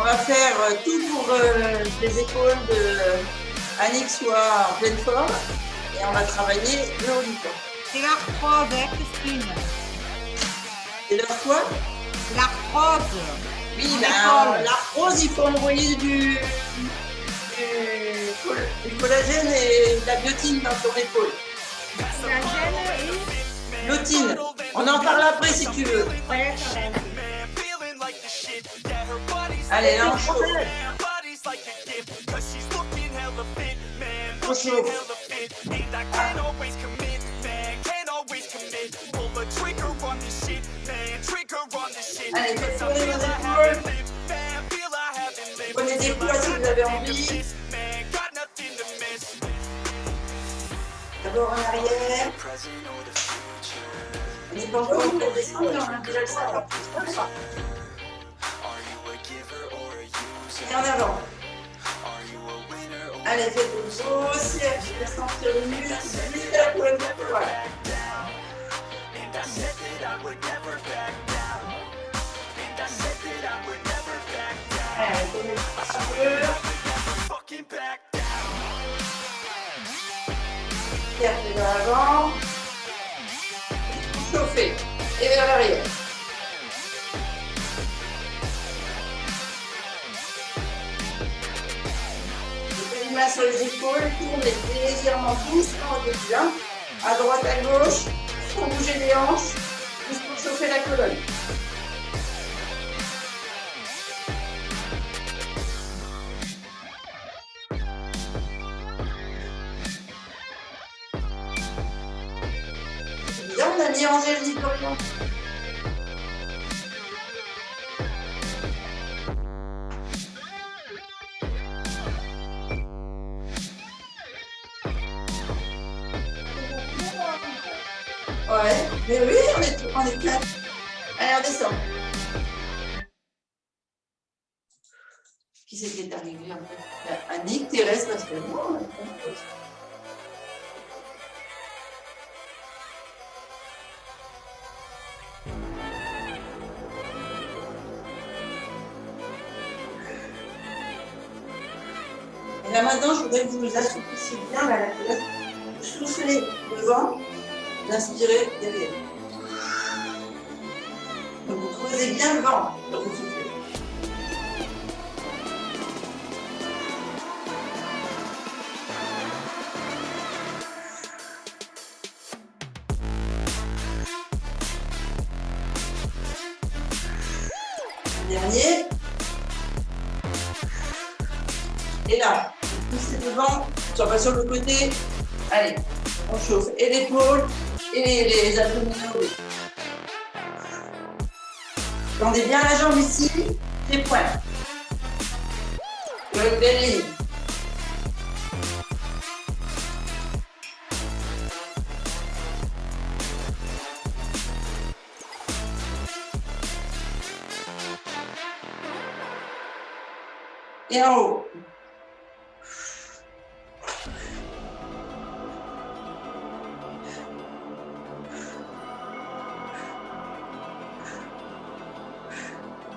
On va faire tout pour que les épaules de Annick soient en pleine forme et on va travailler le haut du corps. C'est l'arthrose, hein, Christine? Et leur quoi? L'arthrose. Oui, l'arthrose, il faut envoyer du collagène et de la biotine dans ton épaule. Collagène et Biotine. On en parle après si tu veux. ouais, ça va. Allez, là on chauffe. On chauffe. Allez, faites tourner vos épaules. Prenez des poids si vous avez envie. D'abord en arrière. On n'est pas encore en train de descendre, mais on a déjà le savoir. Et en avant. Allez, faites vos grosses cercles, descendre sur le muscle, jusqu'à la pointe de poil. Allez, tenez un peu. Cercle vers l'avant. Chauffer. Et vers l'arrière. Les mains sur les épaules, tournez légèrement doucement au début. Hein. À droite, à gauche, pour bouger les hanches, juste pour chauffer la colonne. C'est bizarre, on a mis Angèle Diporion. Ouais, mais oui, on est quatre. Allez, on descend. Qui c'est qui est arrivé en fait? Annick, Thérèse, parce que moi, on a plein de choses. Et là maintenant, je voudrais que vous nous assouplissiez bien la colonne. Vous soufflez devant. Inspirez derrière. Donc vous creusez bien le ventre quand vous soufflez. Dernier. Et là, vous poussez devant, sur pas sur le côté. Allez, on chauffe et l'épaule et les abdominaux. Tendez bien la jambe ici, les poings. Le belly. Et en haut.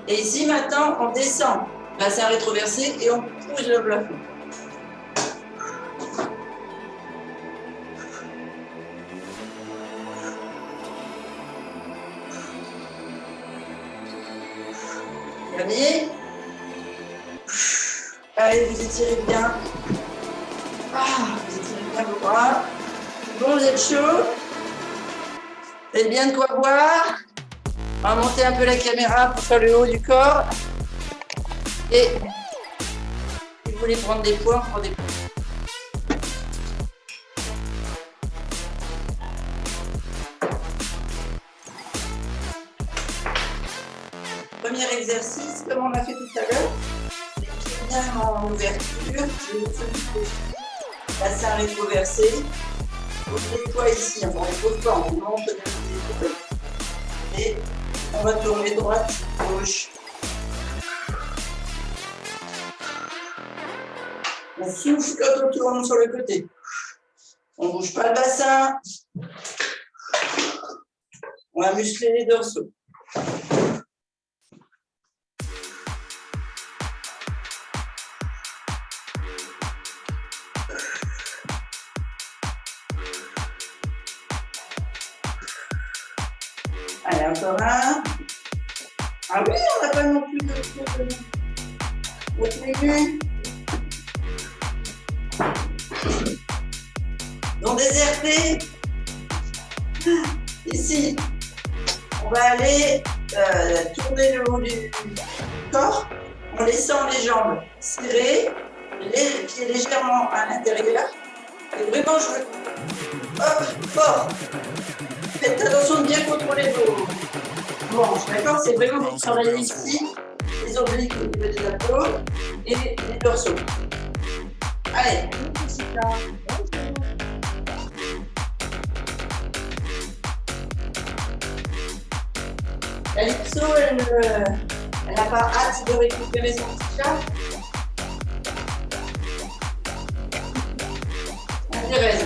Et ici, maintenant, on descend, bassin rétroversé, et on pousse le plafond. Dernier. Allez, vous étirez bien. Vous étirez bien vos bras. Bon, vous êtes chaud. Vous avez bien de quoi boire. On va monter un peu la caméra pour faire le haut du corps. Et si vous voulez prendre des poids, on prend des poids. Premier exercice, comme on l'a fait tout à l'heure. Les pieds bien en ouverture. Je vous sollicite bassin rétroversé. Les poids ici, on les pose pas, on monte les épaules. Et on va tourner droite, gauche. On souffle quand on tourne sur le côté. On ne bouge pas le bassin. On va muscler les dorsaux. encore un. Ah oui, on n'a pas non plus de menu. Non déserté. Ici, on va aller tourner le haut du corps en laissant les jambes serrées, les pieds légèrement à l'intérieur. Et vraiment, je veux. Hop, fort. Faites attention de bien contrôler vos manches, d'accord? C'est vraiment pour travailler ici, les obliques au niveau des abdos et les dorsaux. Allez. Calypso, elle n'a pas hâte de récupérer son petit chat. Thérèse.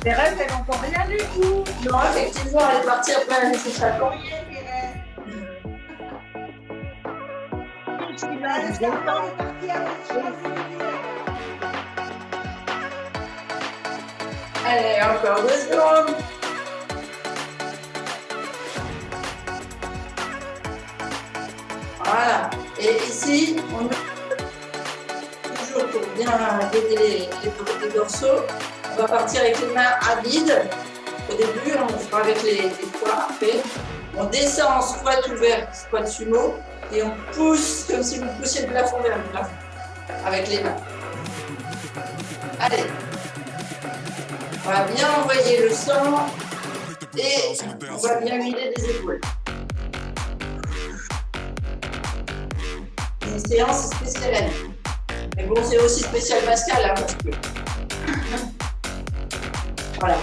Thérèse, elle n'entend rien du tout. Non, effectivement, elle est partie après aller s'échapper. Allez, encore 2 secondes. Voilà. Et ici, on toujours pour bien aider les dorsaux, on va partir avec les mains à vide. Au début, on fera avec les poings. Après, on descend en squat ouvert, squat sumo, et on pousse comme si vous poussiez le plafond vers le plafond avec les mains. Allez. On va bien envoyer le sang et on va bien vider les épaules. Une séance spéciale. Mais bon, c'est aussi spécial Pascal, hein, parce que... Voilà.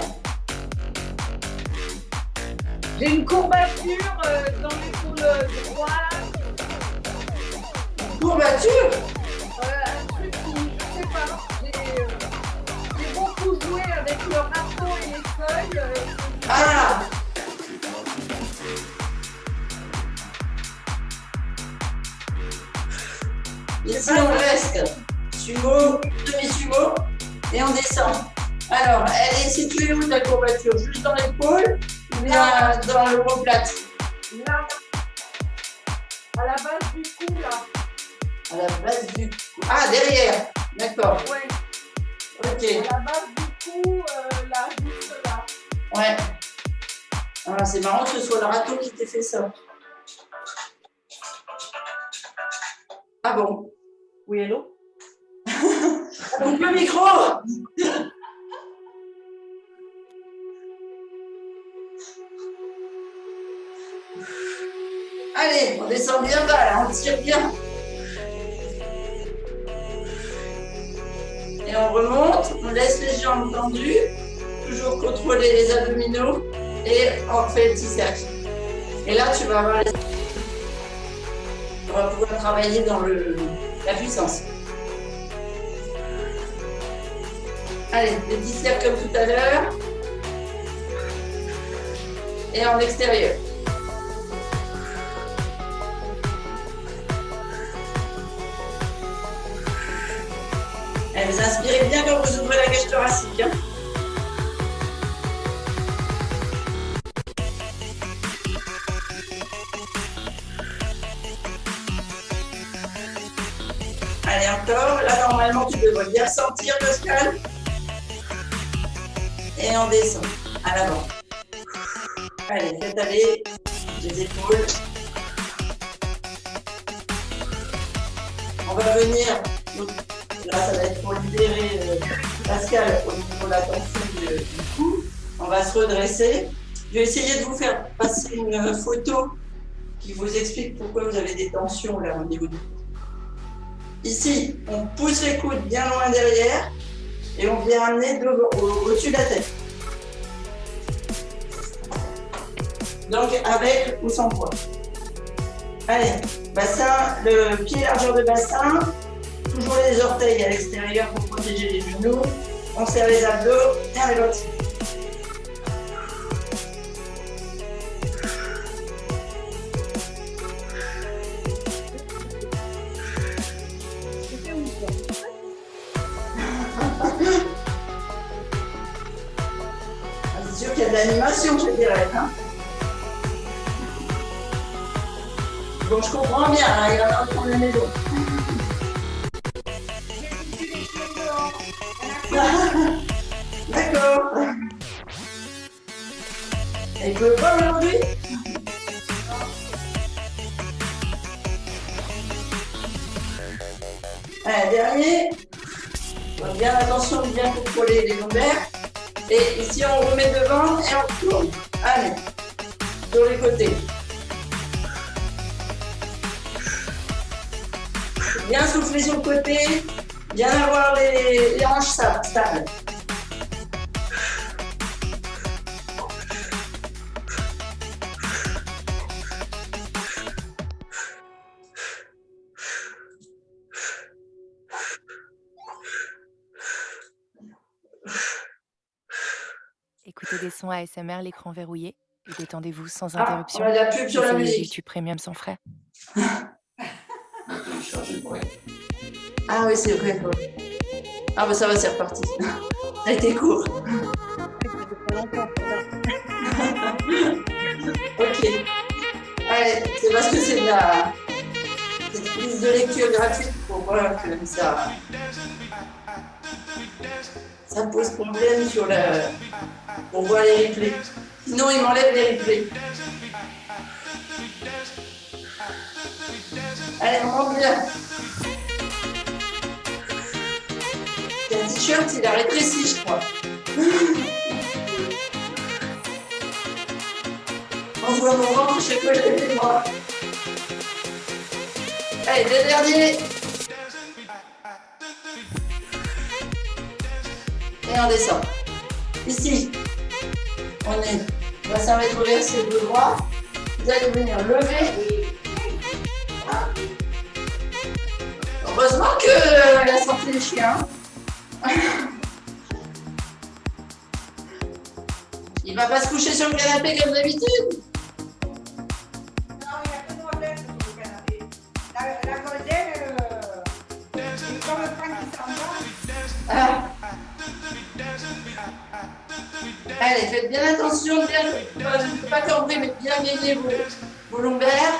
J'ai une courbature dans l'épaule droite. Courbature? Un truc qui, je sais pas, j'ai beaucoup joué avec le râteau et les feuilles. Ah! Ici, on reste sumo, demi-sumo, et on descend. Alors, elle est située où ta courbature? Juste dans l'épaule ou bien dans le l'omoplate? Là, à la base du cou, là. À la base du cou. Ah, derrière. D'accord. Ouais. Ok. À la base du cou, là, juste là. Ouais. Ah, c'est marrant que ce soit le râteau qui t'ait fait ça. Ah bon? Oui, hello? Donc le micro! Allez, on descend bien bas, là, on tire bien. Et on remonte, on laisse les jambes tendues, toujours contrôler les abdominaux et on fait le petit cercle. Et là, tu vas avoir les... On va pouvoir travailler dans la puissance. Allez, des petits cercles comme tout à l'heure. Et en extérieur. Allez, vous inspirez bien quand vous ouvrez la cage thoracique. Hein. Allez, encore. Là, normalement, tu devrais bien sentir Pascal. Et on descend à l'avant. Allez, faites aller les épaules. On va venir, là ça va être pour libérer Pascal au niveau de la tension du cou. On va se redresser. Je vais essayer de vous faire passer une photo qui vous explique pourquoi vous avez des tensions là au niveau du cou. Ici, on pousse les coudes bien loin derrière et on vient amener au-dessus de la tête. Donc avec ou sans poids. Allez, bassin, le pied largeur de bassin, toujours les orteils à l'extérieur pour protéger les genoux. On serre les abdos et on ralentit. l'animation, je dirais. Hein. Donc je comprends bien, hein, il va prendre la maison. D'accord. Et il pleut pas aujourd'hui? Allez, dernier. Donc, bien attention de bien contrôler les lombaires. Et ici, on remet devant et on tourne. Allez, sur les côtés. Bien souffler sur le côté. Bien avoir les hanches stables. Écoutez des sons ASMR, l'écran verrouillé, et détendez-vous sans interruption. On a de la pub sur la Essayez musique. YouTube Premium sans frais. Ah oui, c'est vrai. Ah bah ça va, c'est reparti. Ça a été court. Ok. Allez, c'est parce que c'est de la liste de lecture gratuite pour voir que ça pose problème sur pour voir les replays. Sinon, il m'enlève les replays. Allez, on rentre bien. Le t-shirt, il a rétréci, je crois. On voit mon ventre chaque fois que je lève les bras. Allez, deux derniers. Et on descend. Ici, on va s'en mettre ouvert ses deux bras. Vous allez venir lever. Heureusement qu'elle a sorti les chiens. Il va pas se coucher sur le canapé comme d'habitude. Non, il n'y a que de modèle sur le canapé. La golden, c'est comme le train qui s'en va. Ah. Allez, faites bien attention, pas cambré, mais bien gainer vos lombaires.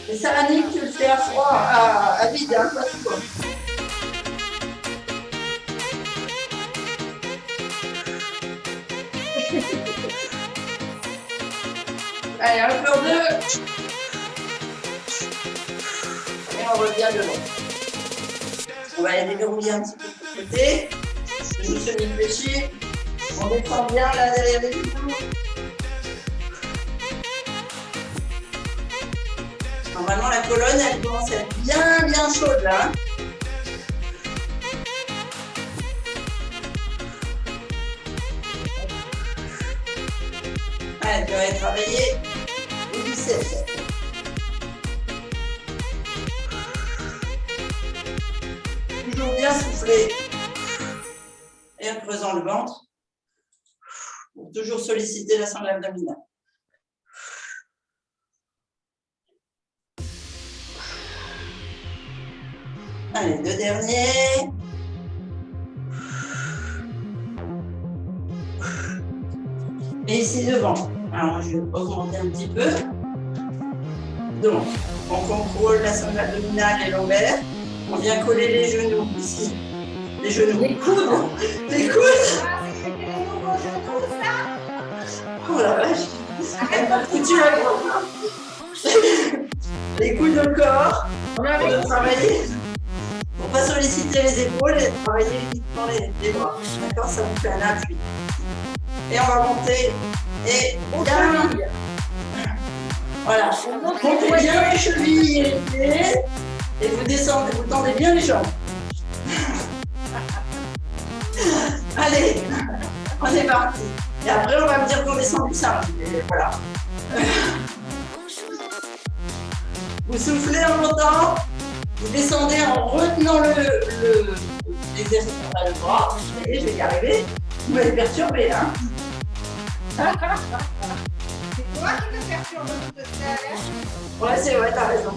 Et ça, Annick, tu le fais à froid, à vide, hein, pas trop. Allez, encore deux. Et on revient devant. On va aller déverrouiller un petit peu de côté. Je me suis réfléchi. On descend bien là derrière les genoux. Normalement, la colonne, elle commence à être bien chaude là. Elle doit travailler au biceps. Toujours bien souffler. Et en creusant le ventre. Pour toujours solliciter la sangle abdominale. Allez, deux derniers. Et ici devant. Alors, je vais augmenter un petit peu. Donc, on contrôle la sangle abdominale et lombaire. On vient coller les genoux ici. Les genoux. Les coudes. Les coudes. Ah, c'est les nouveaux genoux, ça. Oh la vache. Elle m'a foutu la grande. Les coudes au corps. On va travailler. Pour ne pas solliciter les épaules et travailler uniquement les bras. D'accord, ça vous fait un appui. Et on va monter. Et bien. Voilà. Montez bien les chevilles et les pieds. Et vous descendez, vous tendez bien les jambes. Allez, on est parti. Et après, on va me dire qu'on descend du sein. Et voilà. Vous soufflez en montant. Vous descendez en retenant l'exercice par le bras. Et je vais y arriver. Vous m'avez perturbé, hein. C'est toi qui me perturbe toute seule. Ouais, c'est vrai, t'as raison.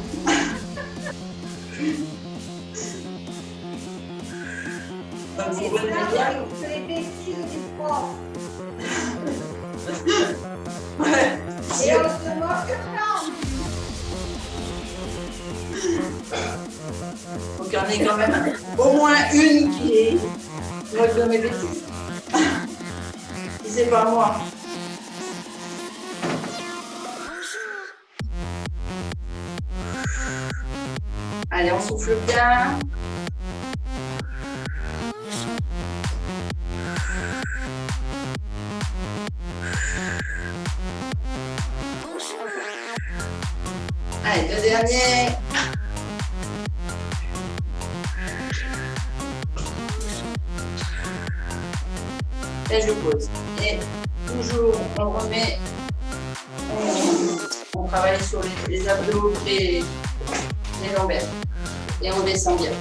Donc, vous retenez bien. C'est les aussi le sport. Ouais. Et on se moque pas. Donc il y en a quand même au moins une qui est moque de mes bêtises. Si c'est pas moi. Allez, on souffle bien. Allez, le dernier. Et je pose. Et toujours, on remet, on travaille sur les abdos et les lombaires. Et on descend bien.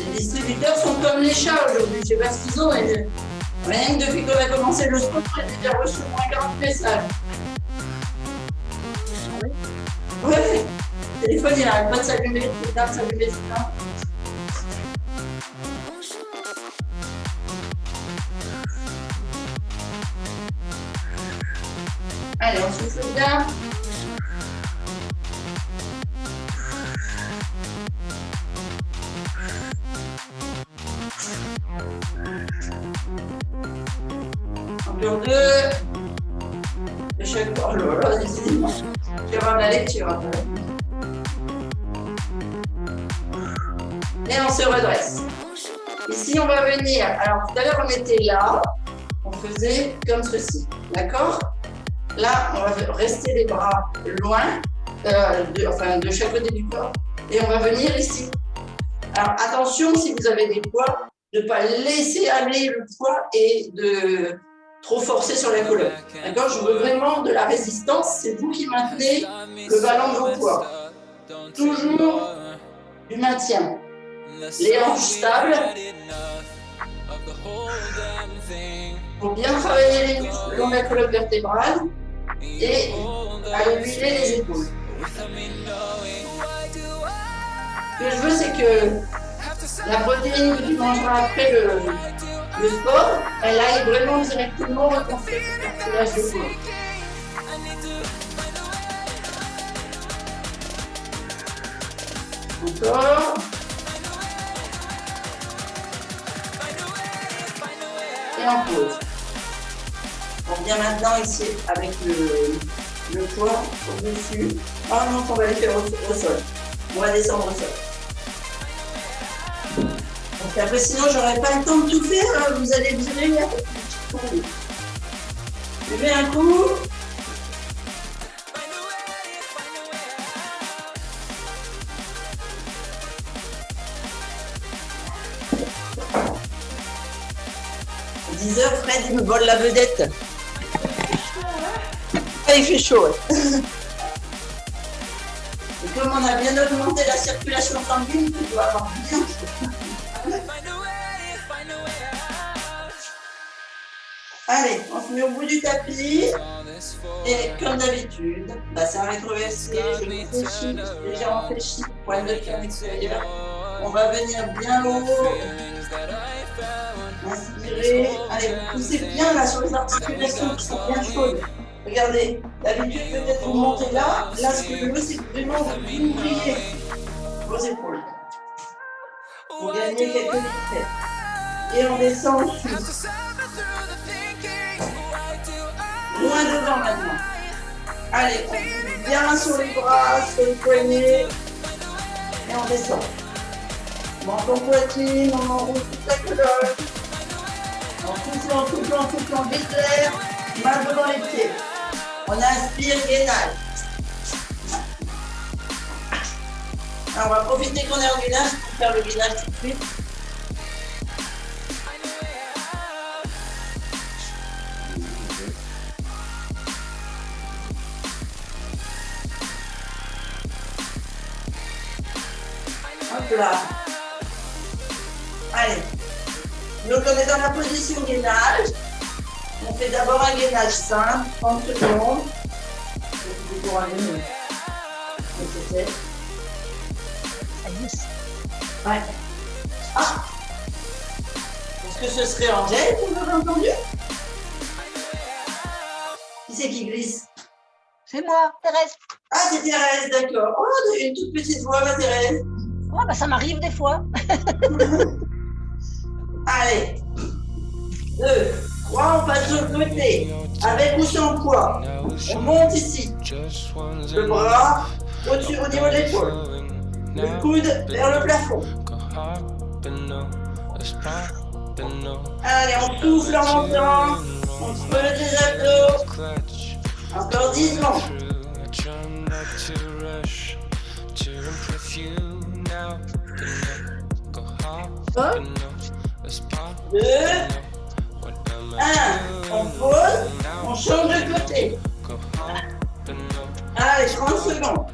Les distributeurs sont comme les chats aujourd'hui. Je ne sais pas ce qu'ils ont. Mais rien que depuis qu'on a commencé le sport, j'ai déjà reçu au moins 40 messages. Ouais. Le téléphone, il n'arrête pas de s'allumer. Tout le temps, s'allumer, tout le temps. Allez, on souffle bien. Encore deux. De chaque fois. Oh là là, décidément. Je vais avoir de la lecture. Et on se redresse. Ici, on va venir. Alors, tout à l'heure, on était là. On faisait comme ceci. D'accord ? Là, on va rester les bras loin, de chaque côté du corps. Et on va venir ici. Alors, attention, si vous avez des poids, de ne pas laisser aller le poids et de trop forcer sur la colonne. D'accord ? Je veux vraiment de la résistance. C'est vous qui maintenez le ballon de vos poids. Toujours du maintien. Les hanches stables. Pour bien travailler les muscles le long de la colonne vertébrale et à huiler les épaules. Ce que je veux, c'est que la protéine que tu mangeras après le sport, elle aille vraiment directement reconstruire le cartilage de peau. Encore. Et on pose. On vient maintenant ici avec le poids au-dessus. Oh non, on va les faire au sol. On va descendre au sol. Donc après, sinon, j'aurais pas le temps de tout faire. Hein. Vous allez virer avec une petite tournée. Je mets un coup. À 10 heures, Fred, il me vole la vedette. Ah, il fait chaud, ouais. Et comme on a bien augmenté la circulation sanguine, tu dois avoir bien chaud. Allez, on se met au bout du tapis. Et comme d'habitude, bassin rétroversé, je réfléchis, légèrement fléchi, pointe de pied à l'extérieur. On va venir bien haut. Inspirez. Allez, vous poussez bien là sur les articulations qui sont bien chaudes. Regardez, d'habitude peut-être vous montez là. Là, ce que je veux, c'est que vraiment vous ouvriez vos épaules. Pour gagner quelques vitesses. Et on descend en dessous. Loin devant maintenant. Allez, on pousse bien sur les bras, sur les poignets. Et on descend. Menton poitrine, on enroule toute la colonne. En soufflant, vite l'air, main devant les pieds. On inspire, gainage. Alors, on va profiter qu'on est en gainage pour faire le gainage tout de suite. Hop là. Allez. Donc on est dans la position gainage. On fait d'abord un gainage simple, 30 secondes. C'est pour un minute. Ça glisse. Ouais. Ah! Est-ce que ce serait Angèle qu'on aurait entendu? Qui c'est qui glisse? C'est moi, Thérèse. Ah, c'est Thérèse, d'accord. Oh, t'as une toute petite voix, ma Thérèse. Ouais, bah ça m'arrive des fois. Allez. 2, 3, on passe de l'autre côté. Avec ou sans poids. On monte ici. Le bras au-dessus, au niveau de l'épaule. Le coude vers le plafond. Allez, on souffle en montant. On creuse les abdos. Encore 10 secondes. 2, 1, on pose, on change de côté. Allez, 30 secondes.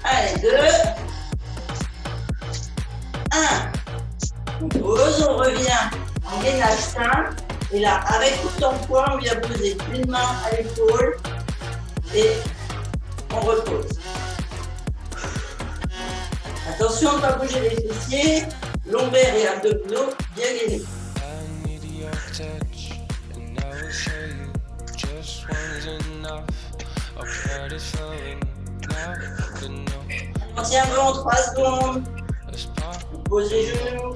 Allez, 2, 1. On pose, on revient en gainage simple. Et là, avec tout son poids, on vient poser une main à l'épaule et on repose. Attention de ne pas bouger les fessiers, lombaires et abdominaux bien gainés. On tient bon 3 secondes. On pose les genoux.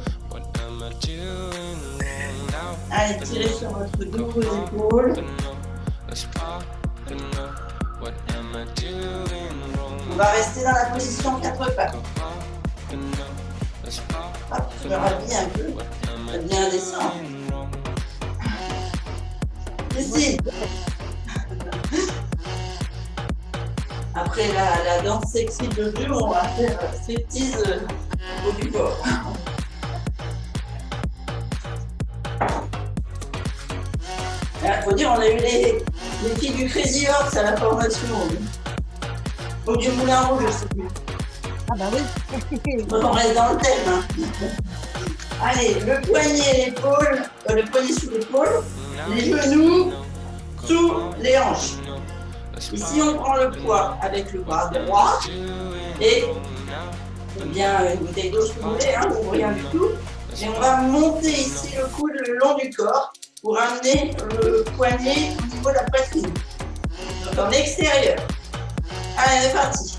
Allez, tirez sur votre dos, vos épaules. On va rester dans la position 4 pattes. Hop, je me rhabille un peu. Ça devient indécent. Ici. Après la danse sexy de jeu, on va faire striptease au du corps. Il faut dire, on a eu les filles du Crazy Horse à la formation. Ou du Moulin Rouge, je sais plus. Ah bah oui. On reste dans le thème. Hein. Allez, le poignet, l'épaule, le poignet sous l'épaule, les genoux sous les hanches. Ici, on prend le poids avec le bras droit et bien une bouteille d'eau si vous voulez, hein, ou rien du tout. Et on va monter ici le coude le long du corps pour amener le poignet au niveau de la poitrine. Donc en extérieur. Allez, c'est parti.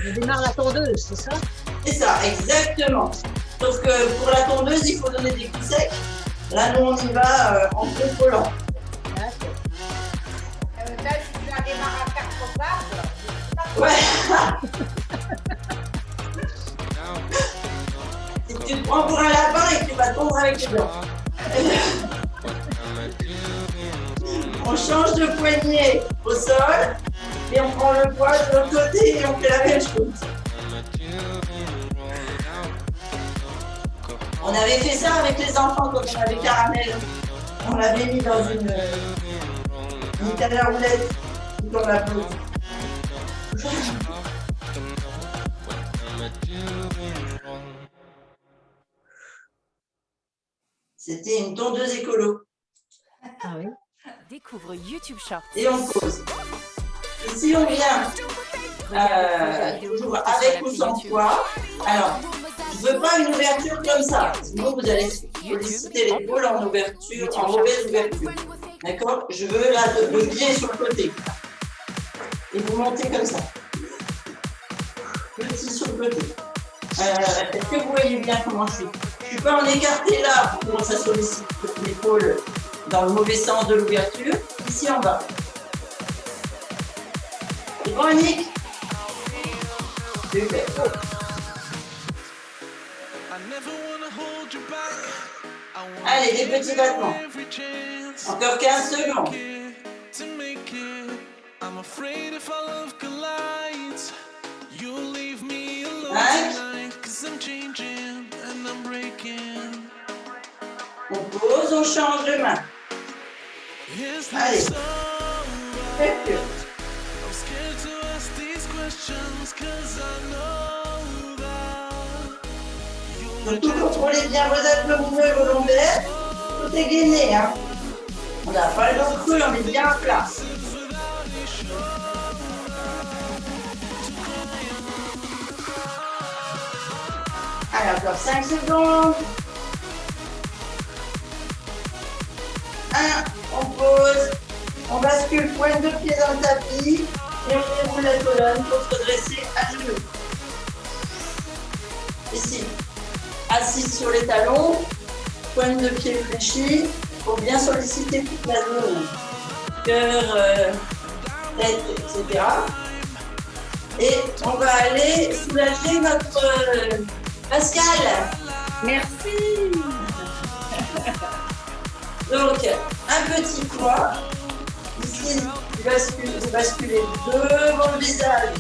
On démarre la tondeuse, c'est ça? C'est ça, exactement. Sauf que pour la tondeuse, il faut donner des coups secs. Là, nous, on y va en contrôlant. D'accord. Là, si tu la démarres à 4 pattes, Ouais. Si tu te prends pour un lapin et que tu vas tondre avec les blancs. On change de poignet au sol et on prend le poids de l'autre côté et on fait la même chose. On avait fait ça avec les enfants quand on avait Caramel. On l'avait mis dans une canne à roulettes tout en la pose. C'était une tondeuse écolo. Ah oui. Découvre YouTube Shorts. Et on pose. Ici, on vient toujours avec ou sans poids. Alors, je ne veux pas une ouverture comme ça. Sinon, vous allez solliciter l'épaule en ouverture, en mauvaise ouverture. D'accord? Je veux là le pied sur le côté. Et vous montez comme ça. Petit sur le côté. Est-ce que vous voyez bien comment je suis? Je ne suis pas en écarté là pour que ça sollicite l'épaule dans le mauvais sens de l'ouverture. Ici en bas. C'est bon, Annick? Super. Allez, des petits battements. Encore 15 secondes. On pose, on change de main. Allez. Ouverture. Surtout contrôlez bien vos abdominaux et vos lombaires. Tout est gainé, hein. On n'a pas le dos creux, on est bien à plat. Allez, encore 5 secondes. 1, on pose, on bascule pointe de pied dans le tapis et on déroule la colonne pour se redresser à genoux. Ici, assise sur les talons, pointe de pied fléchie pour bien solliciter toute la zone, cœur, tête, etc. Et on va aller soulager notre Pascal. Merci. Donc, un petit poids. Ici, vous basculez devant le visage,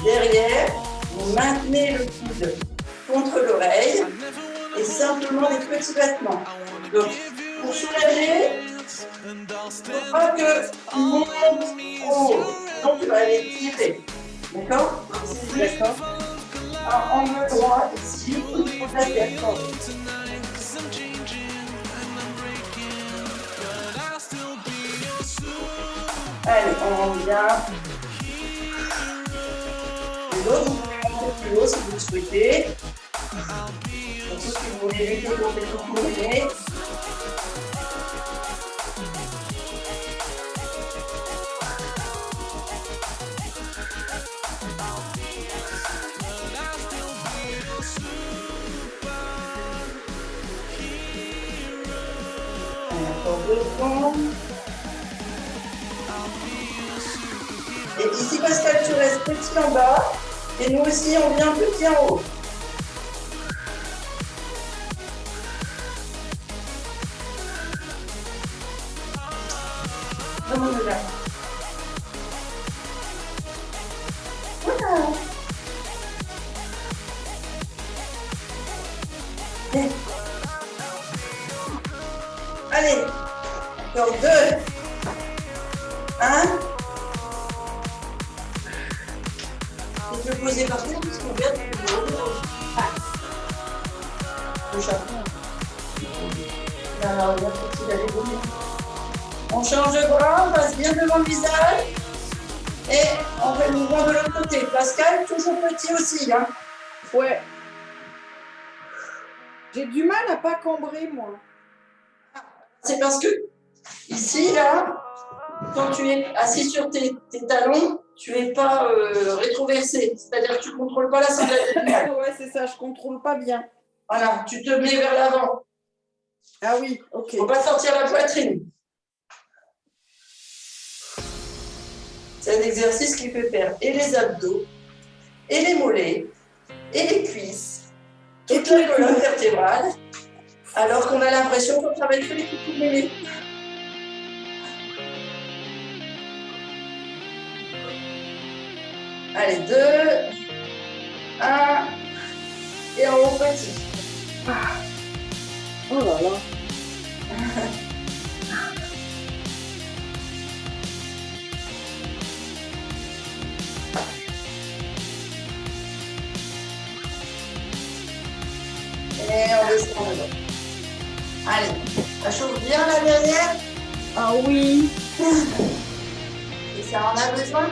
derrière. Vous maintenez le coude contre l'oreille et simplement des petits battements. Donc, pour soulager, il ne faut pas que tu montes trop haut. Donc, tu vas aller tirer. D'accord? D'accord. En main droite, ici, au niveau de la tête. Allez, on revient. L'autre, vous pouvez monter plus haut si vous le souhaitez. Surtout si vous voulez lutter contre les coups. Encore 2 secondes. Et ici, Pascal, tu restes petit en bas. Et nous aussi, on vient petit en haut. Remonte là. Voilà. Et... Allez, encore 2, 1. Tu peux poser par terre parce qu'on vient le chapeau. Là, on va sortir d'aller vomir. On change de bras, on passe bien devant le visage et on fait le mouvement de l'autre côté. Pascal, toujours petit aussi. Hein. Ouais. J'ai du mal à pas cambrer, moi. C'est parce que ici, là, quand tu es assis sur tes talons, tu n'es pas rétroversé. C'est-à-dire que tu ne contrôles pas la sangle abdominale. Ouais, c'est ça, je ne contrôle pas bien. Voilà, tu te mets vers l'avant. Ah oui, ok. Il ne faut pas sortir la poitrine. C'est un exercice qui fait faire et les abdos, et les mollets, et les cuisses, et toute la colonne vertébrale, alors qu'on a l'impression qu'on travaille que les coups mêlés. Allez, 2, 1, et en haut petit. Oh là là. Et on descend dedans. Allez, ça chauffe bien la derrière. Ah oui. Et ça en a besoin.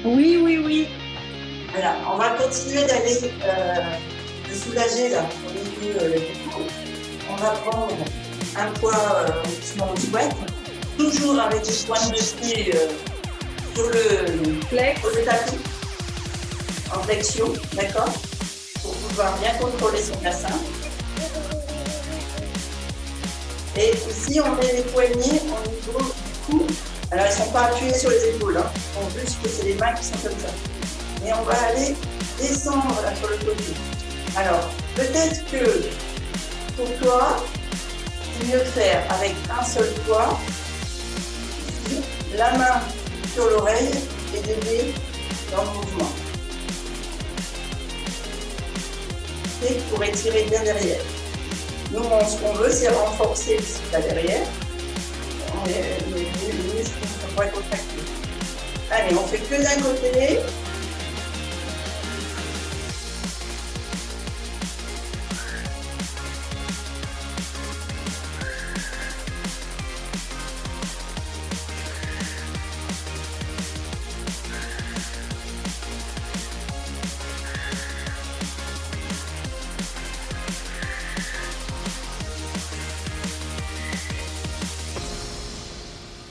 Oui, oui, oui. Voilà, on va continuer d'aller de soulager là, au niveau du cou. On va prendre un poids sur le squat, toujours avec les pointes de pied sur le tapis, en flexion, d'accord? Pour pouvoir bien contrôler son bassin. Et ici, on met les poignets au niveau du cou. Alors, ils ne sont pas appuyés sur les épaules, hein. On veut juste que c'est les mains qui sont comme ça. Et on va aller descendre là sur le côté. Alors, peut-être que pour toi, c'est mieux de faire avec un seul poids, la main sur l'oreille et d'aider dans le mouvement. mobilité pour étirer bien derrière. Nous, ce qu'on veut, c'est renforcer ici là derrière. Les muscles qu'on pourrait contracter. Allez, on fait que d'un côté.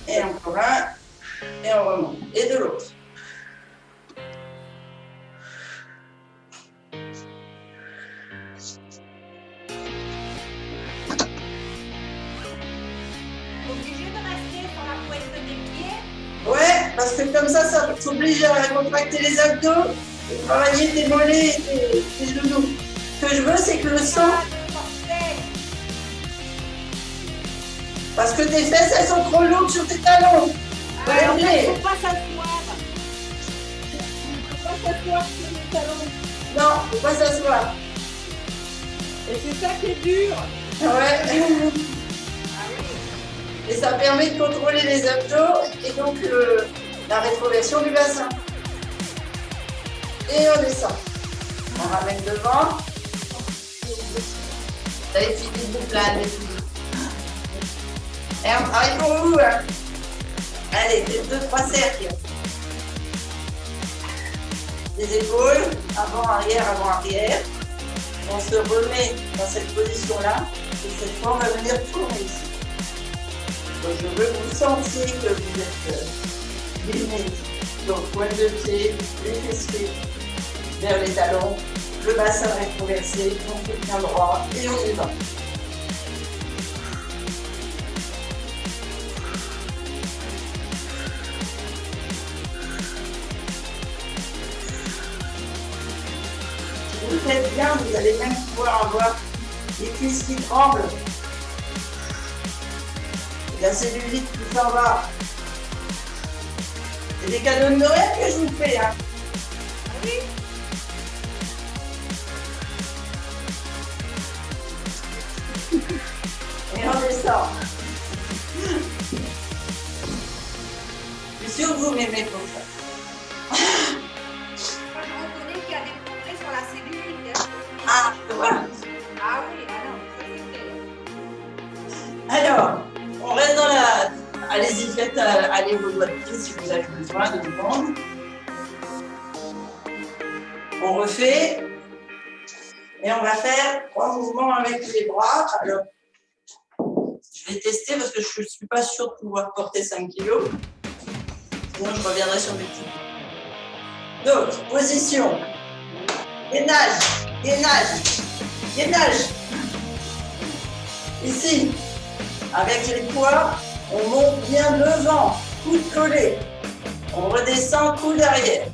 Et encore un, et on remonte. Et de l'autre. Obligé de rester sur la pointe des pieds. Ouais, parce que comme ça t'oblige à contracter les abdos et travailler tes mollets et tes genoux. Ce que je veux, c'est que le sang, parce que tes fesses, elles sont trop lourdes sur tes talons. Alors, il ne Regardez. faut pas s'asseoir. Il ne faut pas s'asseoir sur les talons. Non, faut pas s'asseoir. Et c'est ça qui est dur. Ouais. Et ça permet de contrôler les abdos et donc la rétroversion du bassin. Et on descend. On ramène devant. Ça y est, fini de vous plaindre, les filles. Et on travaille pour vous. Hein. Allez, 2-3 cercles. Les épaules, avant, arrière. On se remet dans cette position-là. Et cette fois, on va venir tourner ici. Donc, je veux que vous sentiez que vous êtes lignés. Donc, pointe de pied, les fessiers vers les talons, le bassin rétroversé, on fait bien droit et on y va. Si vous le faites bien, vous allez même pouvoir avoir les cuisses qui tremblent. La cellulite qui s'en va. C'est des cadeaux de Noël que je vous fais. Hein. Oui. Et on descend. Je suis sûre que vous m'aimez pour ça. Moi, je reconnais qu'il y a des progrès sur la cellulite. Hein. Ah, voilà. Ah oui, ah non, ça c'est clair. Alors, on reste dans la... Allez-y, faites aller vos doigts de pied si vous avez besoin de demande. On refait. Et on va faire 3 mouvements avec les bras. Alors, je vais tester parce que je ne suis pas sûre de pouvoir porter 5 kilos. Sinon, je reviendrai sur mes petits. Donc, position. Gainage, gainage, gainage. Ici, avec les poids, on monte bien devant, coude collé. On redescend, coude arrière.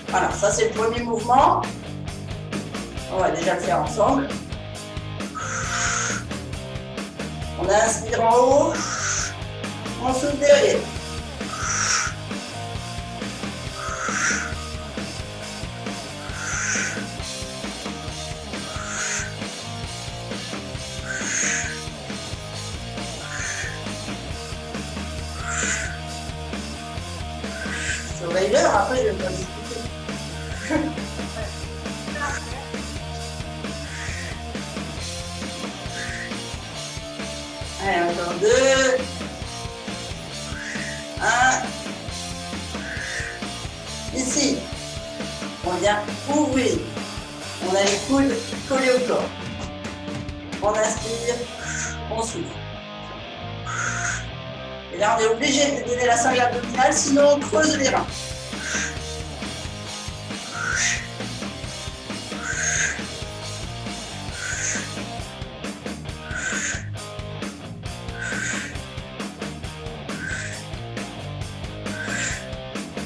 Voilà, ça c'est le premier mouvement. On va déjà le faire ensemble. On inspire en haut, on souffle derrière. Surveille l'heure, après je vais pas discuter. Allez, encore 2. 1. Ici, on vient ouvrir. On a les coudes collés au corps. On inspire, on souffle. Et là, on est obligé de donner la sangle abdominale, sinon on creuse les reins.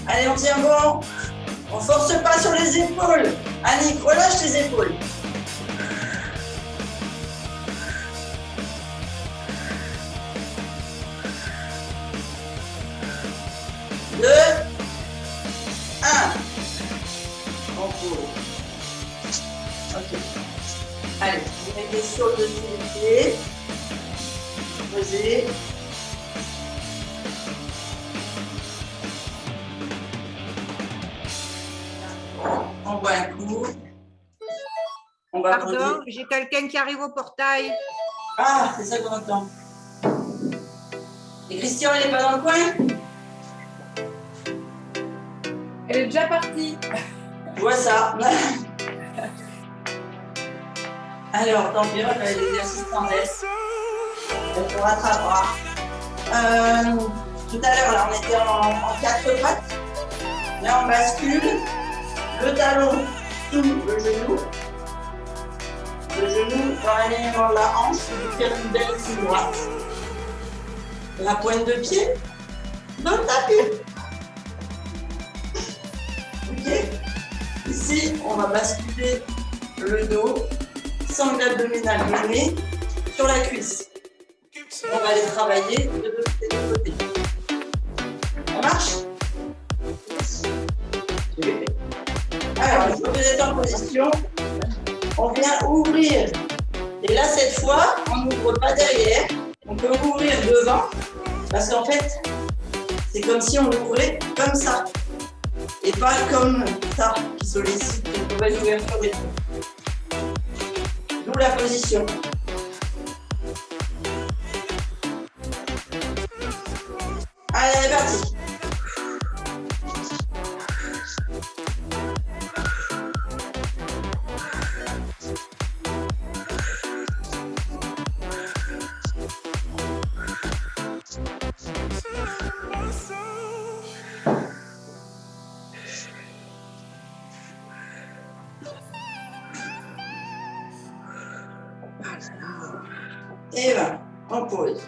Allez, on tient bon. On force pas sur les épaules. Annick, relâche tes épaules. 2, 1. On pose. les pieds sur le dessus des pieds. Posez. On boit un coup. On va Pardon, poser. j'ai quelqu'un qui arrive au portail. Ah, c'est ça qu'on entend. Et Christian, il n'est pas dans le coin? Elle est déjà partie. Je vois ça. Alors, tant pis, on a des exercices tendresse. On se rattrapera. Tout à l'heure, là, on était en quatre pattes. Là, on bascule. Le talon sous le genou. Le genou dans l'alignement de la hanche pour faire une belle ligne droite. La pointe de pied dans le tapis. Ok. Ici, on va basculer le dos, sangle abdominale menée sur la cuisse. On va aller travailler de deux côtés. Ça marche? Alors, une fois que vous êtes en position, on vient ouvrir. Et là, cette fois, on n'ouvre pas derrière. On peut ouvrir devant. Parce qu'en fait, c'est comme si on ouvrait comme ça. Et pas comme ça, qui sollicite une mauvaise ouverture des pieds. D'où la position. Allez, c'est parti. Et voilà, on pose.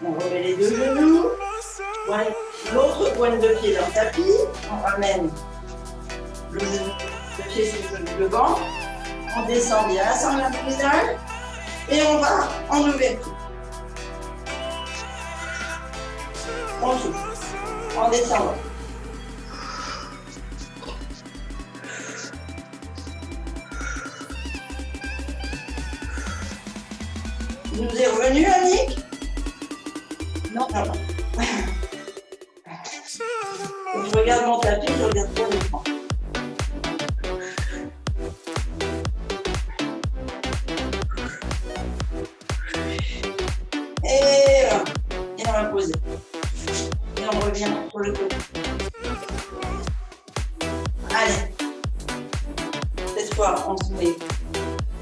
On remet les deux genoux. L'autre pointe de pied dans le tapis. On ramène le genou, le pied sur le genou devant. On descend bien la sangle abdominale. Et on va en ouverture. On souffle. En descendant. Il nous est revenu, Annick? Non. Je regarde mon tapis, je regarde pas l'écran. Et on va poser. Et on revient sur le côté. Allez. Cette fois, on se met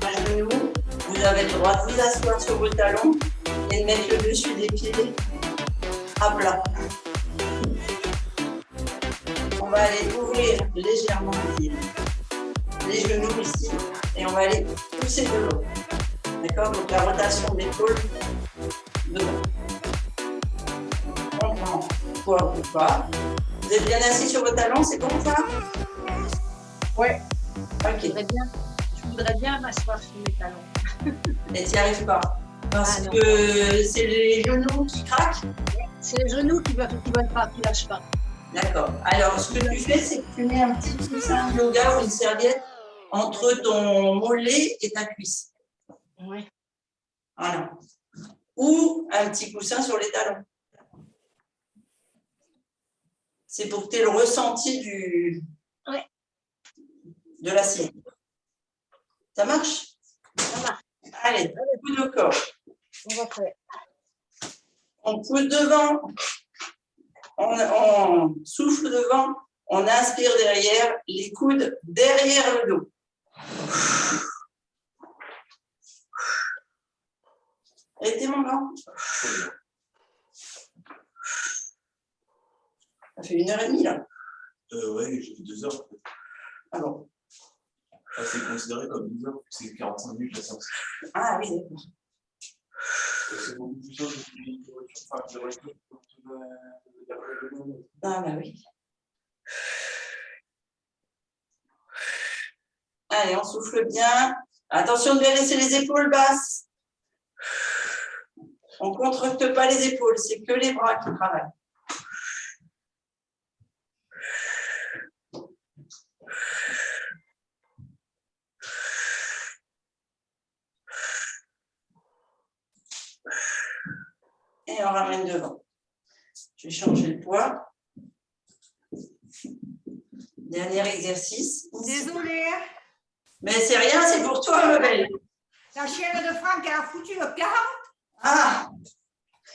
à genoux. Vous avez le droit de vous asseoir sur vos talons et de mettre le dessus des pieds à plat. On va aller ouvrir légèrement les genoux ici et on va aller pousser de l'eau. D'accord? Donc la rotation de l'épaule devant. On prend poids ou pas. Vous êtes bien assis sur vos talons, c'est comme ça? Ouais. Ok. Je voudrais bien m'asseoir sur mes talons. Et tu n'y arrives pas. Parce que c'est les genoux qui craquent. C'est les genoux qui veulent pas, qui lâchent pas. D'accord. Alors, ce que tu fais, c'est que tu mets un petit coussin de yoga ou une serviette entre ton mollet et ta cuisse. Oui. Voilà. Ou un petit coussin sur les talons. C'est pour que tu aies le ressenti de l'assiette. Ça marche? Ça marche. Allez, coup de corps. On va faire. On pousse devant. On souffle devant. On inspire derrière, les coudes derrière le dos. Arrêtez mon gant. Ça fait 1h30 là. Ouais, j'ai fait 2 heures. Ah bon? Ah, c'est considéré comme 2 heures, c'est 45 minutes la séance. Ah oui, d'accord. C'est beaucoup plus simple de voiture. Ah bah oui. Allez, on souffle bien. Attention de bien laisser les épaules basses. On ne contracte pas les épaules, c'est que les bras qui travaillent. et on ramène devant. Je vais changer le poids. Dernier exercice. Désolée, hein. Mais c'est rien, c'est pour toi, ma belle. La chienne de Franck, elle a foutu le piano. Ah,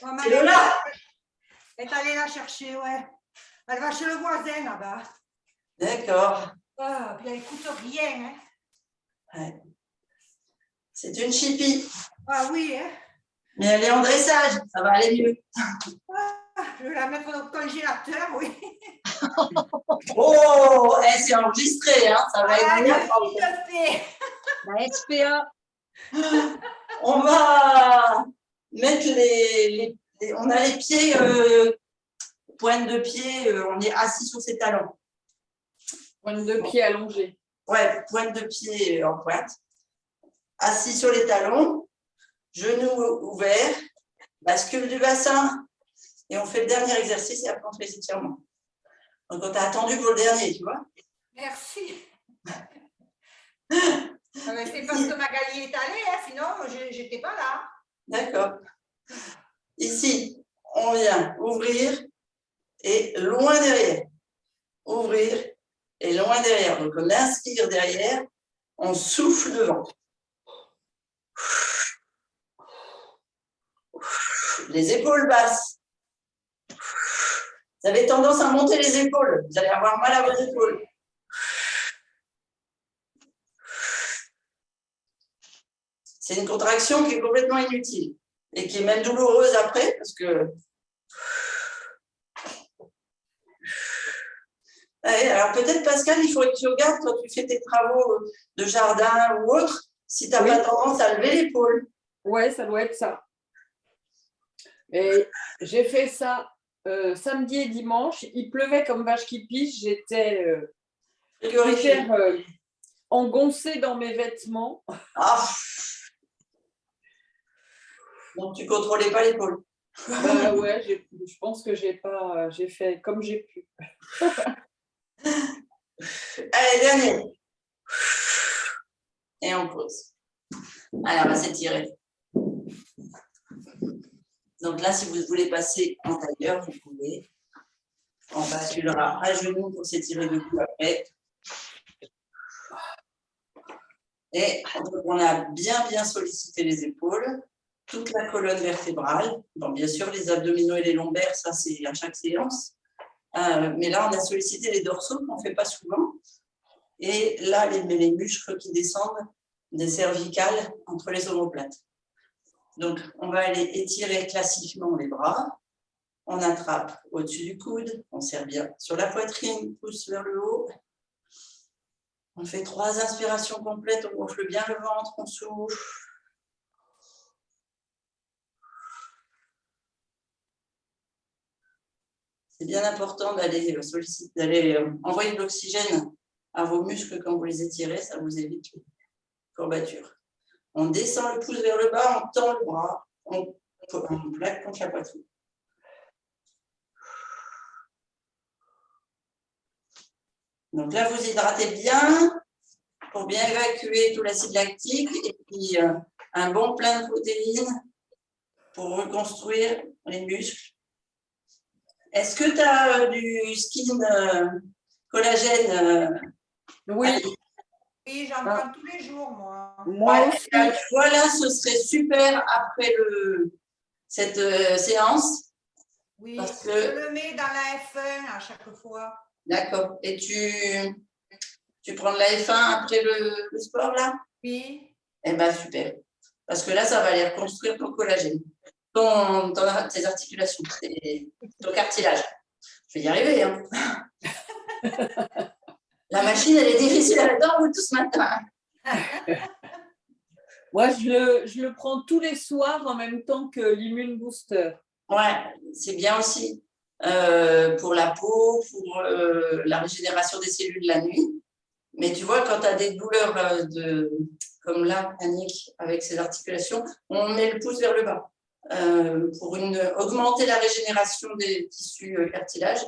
Bon, c'est Lola. elle est allée la chercher, ouais. Elle va chez le voisin là-bas. D'accord. Ah, puis elle écoute rien, hein. Ouais. C'est une chipie. Ah oui, hein. Mais elle est en dressage, ça va aller mieux. Je vais la mettre au congélateur, oui. Oh, c'est enregistré, hein, ça va Ah, être bien. qu'est-ce qu'il te fait? La SPA. On va mettre on a les pieds, pointe de pied, on est assis sur ses talons. Pointe de pied allongée. Ouais, pointe de pied en pointe. Assis sur les talons, genoux ouverts, bascule du bassin. Et on fait le dernier exercice et après on fait les étirements. Donc on t'a attendu pour le dernier, tu vois. Merci. C'est parce que Magali est allée, hein, sinon je n'étais pas là. D'accord. Ici, on vient ouvrir et loin derrière. Ouvrir et loin derrière. Donc on inspire derrière, on souffle devant. Les épaules basses. Vous avez tendance à monter les épaules. Vous allez avoir mal à vos épaules. C'est une contraction qui est complètement inutile et qui est même douloureuse après parce que... Ouais, alors peut-être Pascal, il faudrait que tu regardes quand tu fais tes travaux de jardin ou autre, si tu n'as pas tendance à lever l'épaule. Ouais, ça doit être ça. Et j'ai fait ça samedi et dimanche. Il pleuvait comme vache qui pisse. J'étais hyper engoncée dans mes vêtements. Ah. Donc tu ne contrôlais pas l'épaule. Ouais, je pense que j'ai fait comme j'ai pu. Allez, dernier. Et on pose. Allez, on va s'étirer. Donc là, si vous voulez passer en tailleur, vous pouvez. On basculera à genoux pour s'étirer debout après. Et on a bien sollicité les épaules, toute la colonne vertébrale. Bon, bien sûr, les abdominaux et les lombaires, ça c'est à chaque séance. Mais là, on a sollicité les dorsaux qu'on ne fait pas souvent. Et là, les muscles qui descendent des cervicales entre les omoplates. Donc, on va aller étirer classiquement les bras. On attrape au-dessus du coude, on serre bien sur la poitrine, pousse vers le haut. On fait 3 inspirations complètes, on gonfle bien le ventre, on souffle. C'est bien important d'aller envoyer de l'oxygène à vos muscles quand vous les étirez, ça vous évite les courbatures. On descend le pouce vers le bas, on tend le bras, on plaque contre la poitrine. Donc là, vous hydratez bien pour bien évacuer tout l'acide lactique et puis un bon plein de protéines pour reconstruire les muscles. Est-ce que tu as du skin collagène Oui. Oui, j'en prends tous les jours, moi. Moi aussi. Voilà, ce serait super après cette séance. Oui, parce je que... le mets dans la F1 à chaque fois. D'accord. Et tu prends de la F1 après le sport, là? Oui. Eh bien, super. Parce que là, ça va aller reconstruire ton collagène, tes articulations, ton cartilage. Je vais y arriver. Hein. La machine, elle est difficile à mettre en route ce matin. Moi, je le prends tous les soirs en même temps que l'Immune Booster. Ouais, c'est bien aussi. Pour la peau, pour la régénération des cellules la nuit. Mais tu vois, quand tu as des douleurs comme là, Annick, avec ses articulations, on met le pouce vers le bas pour augmenter la régénération des tissus cartilage.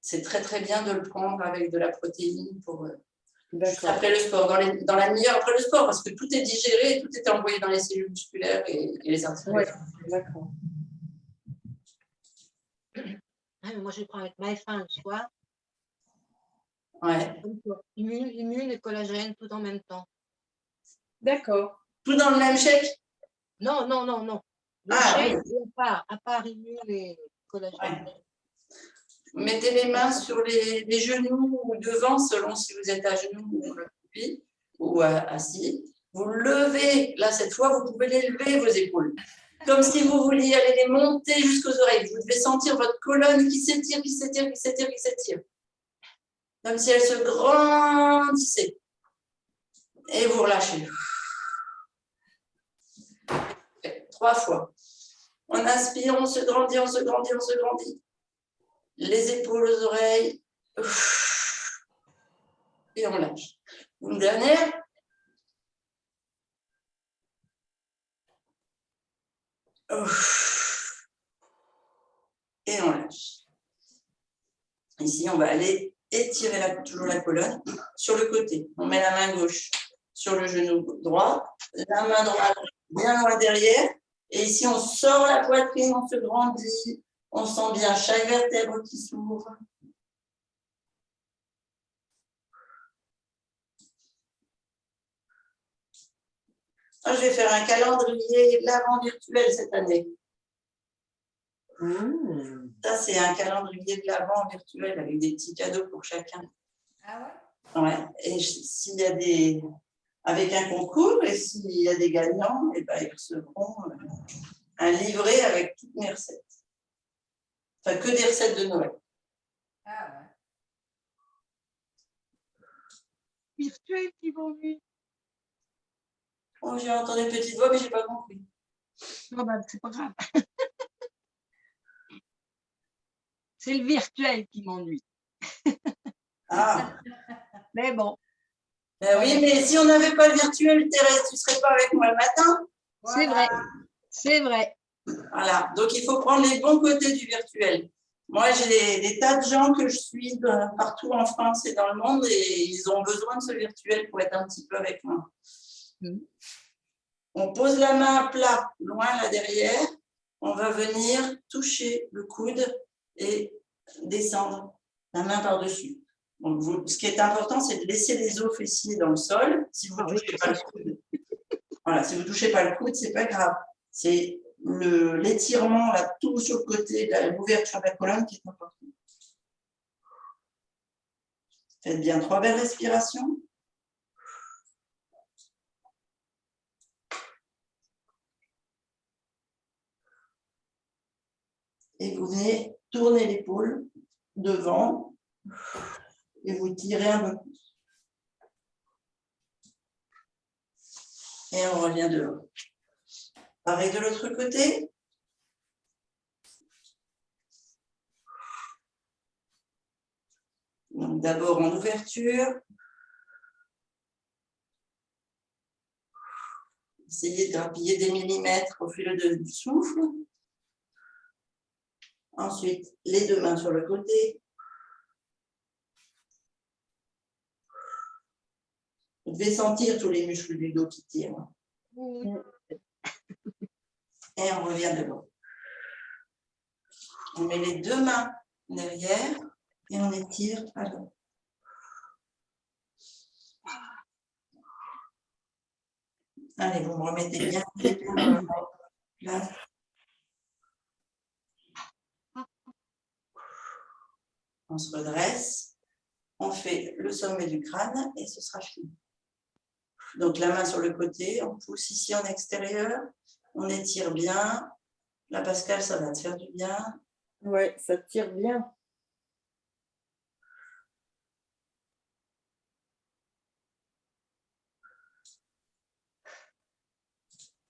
C'est très bien de le prendre avec de la protéine pour après le sport, dans la demi-heure après le sport, parce que tout est digéré et tout est envoyé dans les cellules musculaires et les articulations. Ouais, d'accord. Ah, mais moi, je prends avec ma F1 le soir. Ouais. Comme toi. Immune et collagène, tout en même temps. D'accord. Tout dans le même chèque? Non, non, non, non. Le Ah, chèque, oui. à part immune et collagène. Ouais. Mettez les mains sur les genoux ou devant, selon si vous êtes à genoux ou accroupi ou assis. Vous levez, là, cette fois, vous pouvez les lever, vos épaules. Comme si vous vouliez aller les monter jusqu'aux oreilles. Vous devez sentir votre colonne qui s'étire, qui s'étire, qui s'étire, qui s'étire. Comme si elle se grandissait. Et vous relâchez. 3 fois. On inspire, on se grandit, on se grandit, on se grandit. Les épaules aux oreilles. Et on lâche. Une dernière. Et on lâche. Ici, on va aller étirer toujours la colonne sur le côté. On met la main gauche sur le genou droit, la main droite bien loin derrière. Et ici, on sort la poitrine, on se grandit. On sent bien chaque vertèbre qui s'ouvre. Je vais faire un calendrier de l'Avent virtuel cette année. Ça, c'est un calendrier de l'Avent virtuel avec des petits cadeaux pour chacun. Ah Ouais. Et s'il y a des... avec un concours, et s'il y a des gagnants, eh ben, ils recevront un livret avec toutes mes recettes. Enfin, que des recettes de Noël. Ah ouais. Virtuel qui m'ennuie. Oh, j'ai entendu une petite voix, mais je n'ai pas compris. Non, bah, c'est pas grave. C'est le virtuel qui m'ennuie. Ah. Mais bon. Ben oui, mais si on n'avait pas le virtuel, Thérèse, tu ne serais pas avec moi le matin? Voilà. C'est vrai. C'est vrai. Voilà, donc il faut prendre les bons côtés du virtuel. Moi, j'ai des tas de gens que je suis partout en France et dans le monde et ils ont besoin de ce virtuel pour être un petit peu avec moi. On pose la main à plat, loin là derrière. On va venir toucher le coude et descendre la main par-dessus. Donc, ce qui est important, c'est de laisser les os fessiers dans le sol. Si vous ne touchez pas le coude, voilà, si vous ne touchez pas le coude, ce n'est pas grave. C'est l'étirement, là, tout sur le côté, l'ouverture de la colonne qui est important. Faites bien 3 belles respirations. Et vous venez tourner l'épaule devant et vous tirez un peu plus. Et on revient dehors. Pareil de l'autre côté. Donc d'abord en ouverture. Essayez de grappiller des millimètres au fil du souffle. Ensuite, les 2 mains sur le côté. Vous devez sentir tous les muscles du dos qui tirent. Et on revient devant. On met les 2 mains derrière et on étire à l'avant. Allez, vous me remettez bien l'épaule dans la place. On se redresse, on fait le sommet du crâne et ce sera fini. Donc la main sur le côté, on pousse ici en extérieur, on étire bien. La Pascal, ça va te faire du bien. Oui, ça tire bien.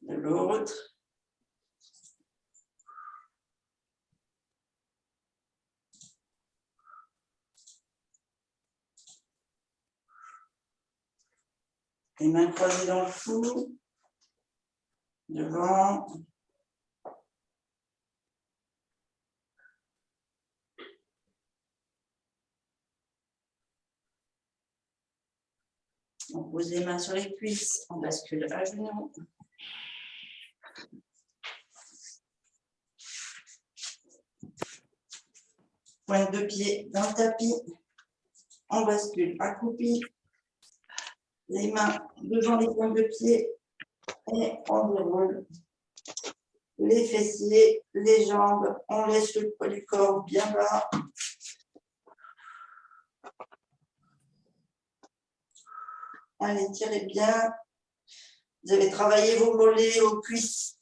De l'autre. Les mains croisées dans le cou. Devant. On pose les mains sur les cuisses, on bascule à genoux. Pointe de pied dans le tapis. On bascule accroupi. Les mains devant les pointes de pied. Et on déroule les fessiers, les jambes. On laisse le poids du corps bien bas. Allez, tirez bien. Vous avez travaillé vos mollets, vos cuisses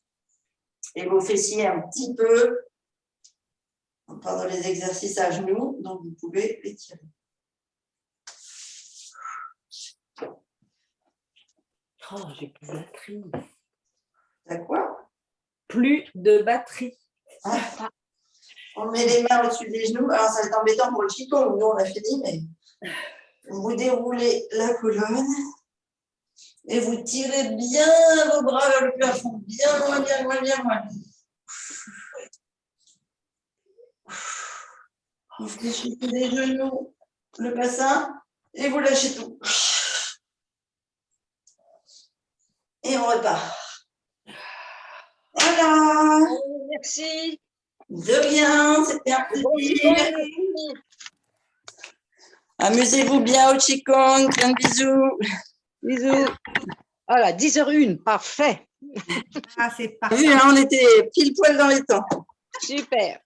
et vos fessiers un petit peu pendant les exercices à genoux, donc vous pouvez les tirer. Oh, j'ai plus de batterie. T'as quoi? Plus de batterie. Ah. On met les mains au-dessus des genoux. Alors, ça va être embêtant pour le qigong. Nous, on a fini, mais vous déroulez la colonne et vous tirez bien vos bras vers le plafond. Bien loin, bien loin, bien loin. Vous fléchissez les genoux, le bassin, et vous lâchez tout. Et on repart. Voilà. Merci. De rien, c'était un plaisir. Amusez-vous bien au Qigong. Plein de bisous. Bisous. Voilà, 10h01, parfait. Ah, c'est Vu, parfait. hein, on était pile poil dans les temps. Super.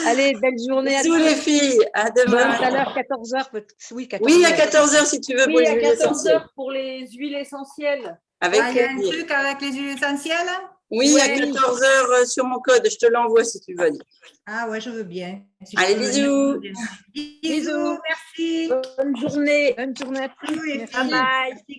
Allez, belle journée à Bisous tous. les filles. À Tout demain. à l'heure, 14h. Oui, 14h. Oui, à 14h si tu veux pour Oui, les à huiles 14 essentielles. heures pour les huiles essentielles. Avec Ah, il y a un plaisir. truc avec les huiles essentielles? Oui, à Ouais. 14h sur mon code. Je te l'envoie si tu veux. Ah ouais, je veux bien. Si je Allez, peux venir, bisous. je veux bien. Bisous. Merci. Bonne journée. Bonne journée à tous. Bisous, les Merci. filles. Bye bye. Merci.